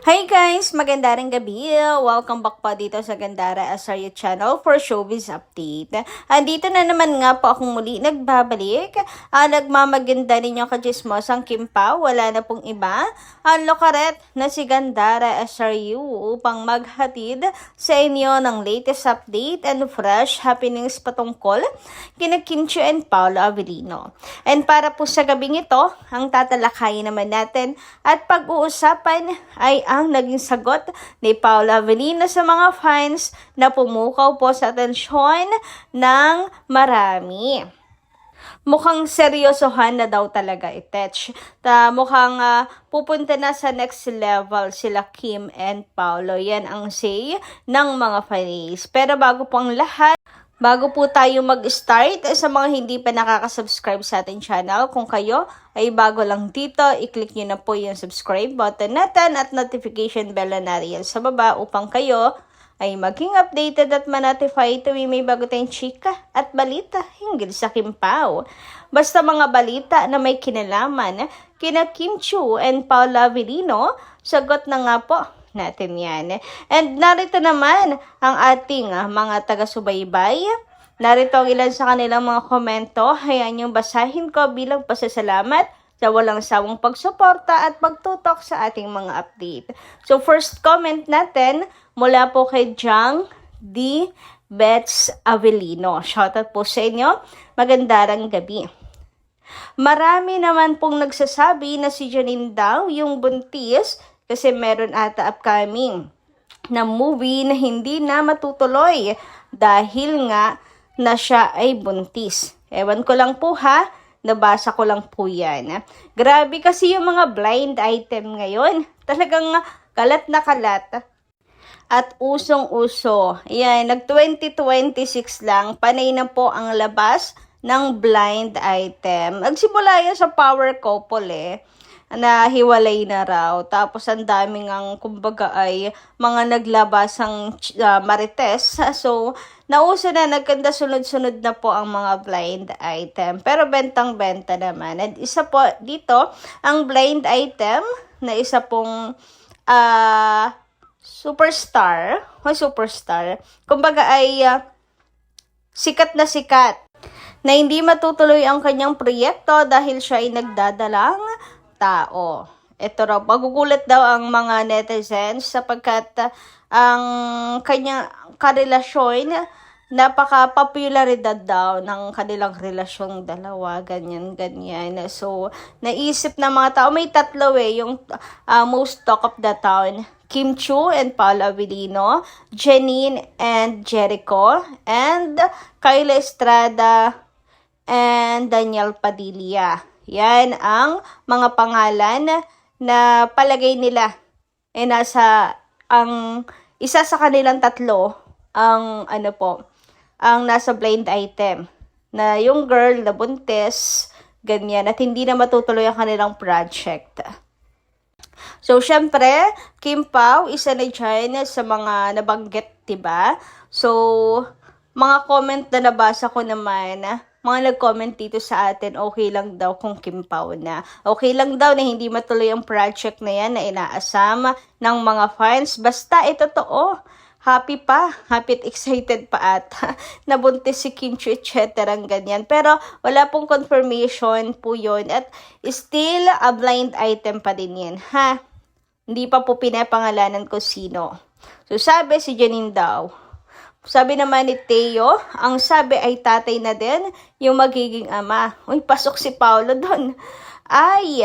Hi guys! Magandang gabi! Welcome back po dito sa Gandara Asario Channel for Showbiz Update. Andito na naman nga po akong muli nagbabalik. Nagmamaganda ninyo kachismosang Kim Pao. Wala na pong iba. Ang lokaret na si Gandara Asario upang maghatid sa inyo ng latest update and fresh happenings patungkol kina Kim Chiu and Paolo Avellino. And para po sa gabing ito, ang tatalakayin naman natin at pag-uusapan ay ang naging sagot ni Paolo Avellino sa mga fans na pumukaw po sa atensyon ng marami. Mukhang seryosohan na daw talaga itech. Mukhang pupunta na sa next level sila Kim and Paolo. Yan ang say ng mga fans. Pero bago po ang lahat, bago po tayo mag-start, sa mga hindi pa nakaka-subscribe sa ating channel, kung kayo ay bago lang dito, i-click nyo na po yung subscribe button natin at notification bell na nariyan sa baba upang kayo ay maging updated at ma-notify tuwing may bago tayong chika at balita hinggil sa Kim Pao. Basta mga balita na may kinalaman kina Kim Chiu and Paolo Avellino, sagot na nga po natin yan. And narito naman ang ating mga taga-subaybay. Narito ang ilan sa kanilang mga komento. Hayaan yung basahin ko bilang pasasalamat sa walang sawang pagsuporta at pagtutok sa ating mga update. So first comment natin mula po kay Jang D. Bets Avellino. Shoutout po sa inyo. Magandang gabi. Marami naman pong nagsasabi na si Janine daw yung buntis kasi meron ata upcoming na movie na hindi na matutuloy dahil nga na siya ay buntis. Ewan ko lang po ha, nabasa ko lang po yan. Grabe kasi yung mga blind item ngayon. Talagang kalat na kalat. At usong-uso. Yan, nag-2026 lang, panay na po ang labas ng blind item. Nagsimula yan sa power couple na hiwalay na raw. Tapos ang daming ang kumbaga ay mga naglabasang marites. So, nauso na, nagkanda sunod-sunod na po ang mga blind item. Pero bentang-benta naman. And isa po dito, ang blind item na isa pong superstar. Kumbaga ay sikat na sikat na hindi matutuloy ang kanyang proyekto dahil siya ay nagdadalang tao. Ito raw, magugulat daw ang mga netizens sapagkat ang kanyang karelasyon, napaka-popularidad daw ng kanilang relasyong dalawa, ganyan. So, naisip na mga tao, may tatlo yung most talk of the town. Kim Chiu and Paolo Avellino, Janine and Jericho, and Kyla Estrada and Daniel Padilla. Yan ang mga pangalan na palagay nila nasa ang isa sa kanilang tatlo ang ang nasa blind item na yung girl na buntis, ganyan, at hindi na matutuloy ang kanilang project. So, syempre, Kim Pao, isa na dyan sa mga nabanggit, diba? So, mga comment na nabasa ko naman, mga nag-comment dito sa atin, okay lang daw kung Kim Pao na. Okay lang daw na hindi matuloy ang project na yan na inaasama ng mga fans. Basta ito totoo. Happy at excited pa ata. Nabuntis si Kim Chiu, etc. ganyan. Pero wala pong confirmation po yun. At still, a blind item pa din yan. Hindi pa po pinapangalanan ko sino. So sabi si Janine daw. Sabi naman ni Teo, ang sabi ay tatay na din yung magiging ama. Uy, pasok si Paolo doon. Ay,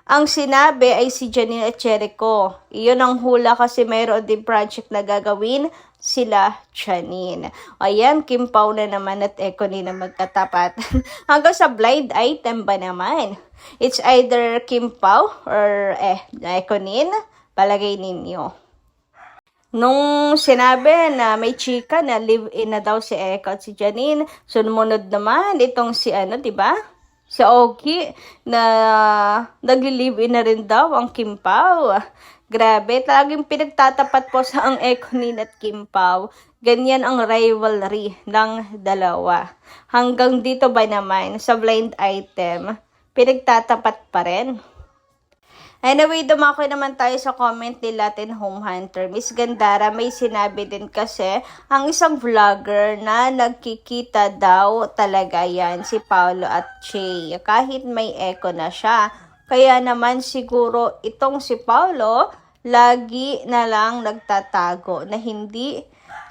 ang sinabi ay si Janine at Jericho. Iyon ang hula kasi mayroon din project na gagawin sila Janine. Ayan, Kim Pao na naman at Econy na magkatapat. Hanggang sa blind item ba naman? It's either Kim Pao or Econy. Palagay ninyo. Nung sinabi na may chika na live-in na daw si Eko at si Janine, sumunod naman itong si diba? Si Ogie na nagli-live-in na rin daw ang Kim Pao. Grabe, talagang pinagtatapat po sa ang Econy at Kim Pao. Ganyan ang rivalry ng dalawa. Hanggang dito ba naman sa blind item, pinagtatapat pa rin. Anyway, dumako naman tayo sa comment ni Latin Home Hunter. Miss Gandara, may sinabi din kasi ang isang vlogger na nagkikita daw talaga yan, si Paolo at Che, kahit may echo na siya. Kaya naman siguro itong si Paolo, lagi na lang nagtatago na hindi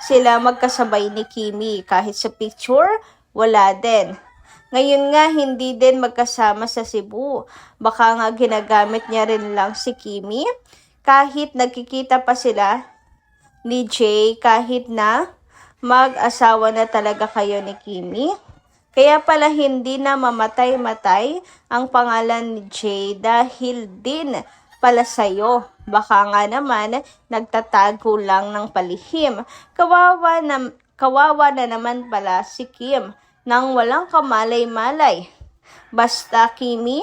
sila magkasabay ni Kimi. Kahit sa picture, wala din. Ngayon nga, hindi din magkasama sa Cebu. Baka nga ginagamit niya rin lang si Kimi. Kahit nagkikita pa sila ni Jay, kahit na mag-asawa na talaga kayo ni Kimi. Kaya pala hindi na mamatay-matay ang pangalan ni Jay dahil din pala sa'yo. Baka nga naman nagtatago lang ng palihim. Kawawa na naman pala si Kim nang walang kamalay-malay. Basta, Kimi,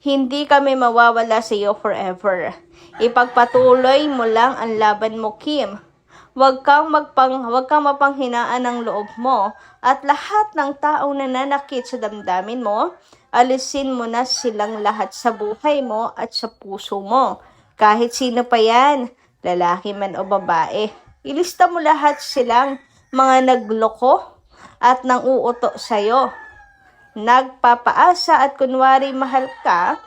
hindi kami mawawala sa iyo forever. Ipagpatuloy mo lang ang laban mo, Kim. Huwag kang mapanghinaan ng loob mo at lahat ng taong nananakit sa damdamin mo, alisin mo na silang lahat sa buhay mo at sa puso mo. Kahit sino pa yan, lalaki man o babae. Ilista mo lahat silang mga nagloko at nang uuto sa'yo. Nagpapaasa at kunwari mahal ka,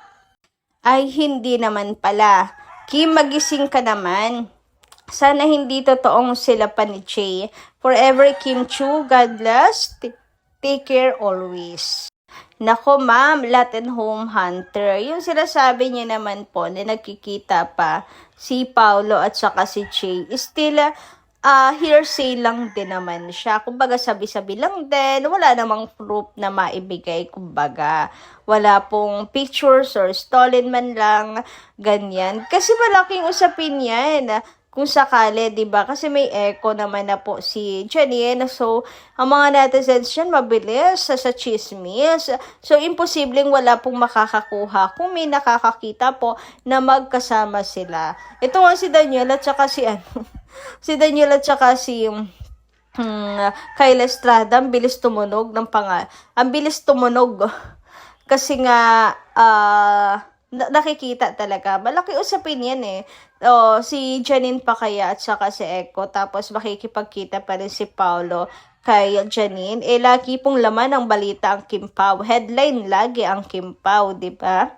ay hindi naman pala. Kim, magising ka naman. Sana hindi totoong sila pa ni Che. Forever, Kim Chu. God bless. Take care always. Nako ma'am, Latin Home Hunter. Yung sinasabi niya naman po na nagkikita pa si Paolo at saka si Che, still hearsay lang din naman siya. Kumbaga sabi-sabi lang din. Wala namang proof na maibigay. Kumbaga wala pong pictures or stolen man lang. Ganyan. Kasi malaking usapin yan. Kung sakali, di ba? Kasi may echo naman na po si Janine. So, ang mga netizens yan mabilis sa chismis. So, imposibleng wala pong makakakuha kung may nakakakita po na magkasama sila. Ito nga si Daniel at saka si si Daniel at saka si Kyle Estrada, ang bilis tumunog ng ang bilis tumunog. Kasi nga, nakikita talaga. Malaki usapin yan eh. Si Janine pa kaya at saka si Echo. Tapos makikipagkita pa rin si Paolo kay Janine. Lagi pong laman ng balita ang Kim Pao. Headline lagi ang Kim Pao, di ba?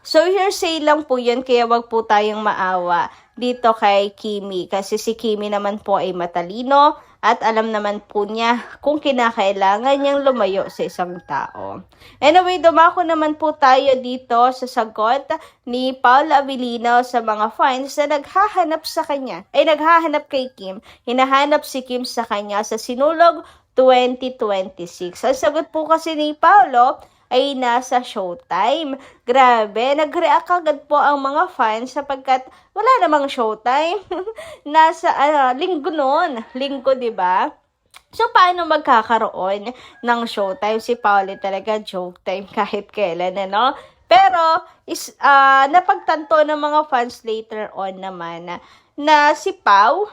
So, hearsay lang po yan, kaya wag po tayong maawa dito kay Kimi. Kasi si Kimi naman po ay matalino at alam naman po niya kung kinakailangan niyang lumayo sa isang tao. Anyway, dumako naman po tayo dito sa sagot ni Paul Avellino sa mga fans na naghahanap sa kanya. Naghahanap kay Kim. Hinahanap si Kim sa kanya sa Sinulog 2026. Ang sagot po kasi ni Paulo ay nasa Showtime. Grabe, nag-react agad po ang mga fans sapagkat wala namang Showtime. Nasa linggo noon. Linggo, di ba? So, paano magkakaroon ng Showtime? Si Pauli talaga joke time kahit kailan, ano? Pero, napagtanto ng mga fans later on naman na si Pau,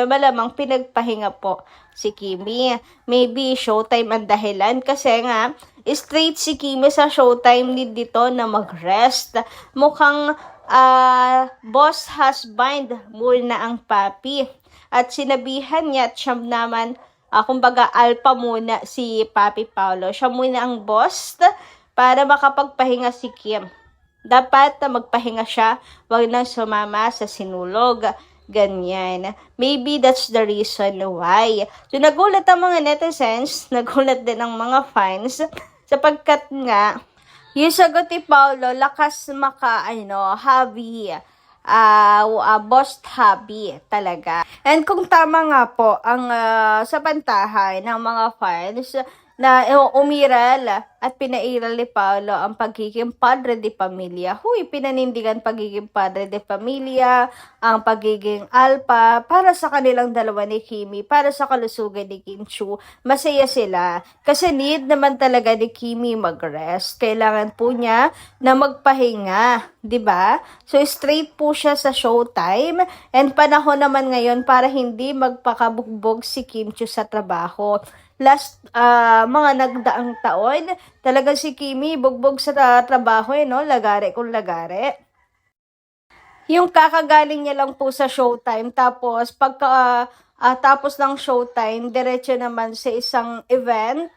malamang pinagpahinga po si Kimi. Maybe Showtime ang dahilan kasi nga, straight si Kimi sa Showtime need dito na mag-rest. Mukhang boss husband muna ang papi. At sinabihan niya at siya naman, kumbaga alpha muna si Papi Paolo. Siya muna ang boss para makapagpahinga si Kim. Dapat magpahinga siya, wag nang sumama sa Sinulog. Ganyan. Maybe that's the reason why. So, nagulat ang mga netizens, nagulat din ang mga fans, sapagkat nga, yung sagot ni Paolo, lakas hobby, boss hobby talaga. And kung tama nga po, ang sa pantahay ng mga fans, na umiral at pinairal ni Paolo ang pagiging padre de pamilya. Pinanindigan pagiging padre de pamilya, ang pagiging alpha, para sa kanilang dalawa ni Kimi, para sa kalusugan ni Kim Chu. Masaya sila. Kasi need naman talaga ni Kimi mag-rest. Kailangan po niya na magpahinga. 'Di ba? So, straight po siya sa Showtime. And panahon naman ngayon para hindi magpakabugbog si Kim Chu sa trabaho. Last mga nagdaang taon, talaga si Kimi bugbog sa trabaho, no? Lagare kung lagare. Yung kakagaling niya lang po sa Showtime, tapos tapos ng Showtime, diretso naman sa isang event,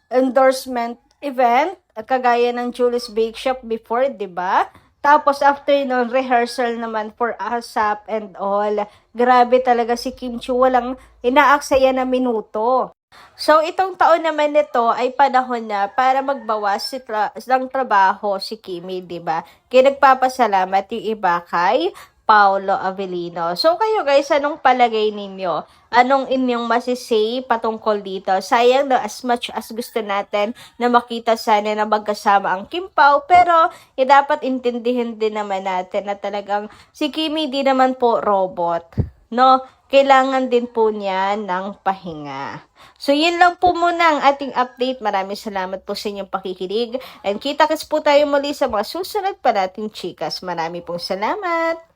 endorsement event, kagaya ng Julie's Bake Shop before, 'di ba? Tapos after nun, rehearsal naman for ASAP and all. Grabe talaga si Kim Chiu, walang inaaksaya na minuto. So, itong taon naman nito ay panahon na para magbawas ng trabaho si Kimi, di ba? Kaya nagpapasalamat yung iba kay Paolo Avellino. So, kayo guys, anong palagay ninyo? Anong inyong masisay patungkol dito? Sayang na as much as gusto natin na makita sana na magkasama ang Kim Pao, pero dapat intindihin din naman natin na talagang si Kimi di naman po robot. No? Kailangan din po niya ng pahinga. So, yun lang po muna ang ating update. Maraming salamat po sa inyong pakikinig. And kita-kits po tayo muli sa mga susunod pa nating chikas. Marami pong salamat.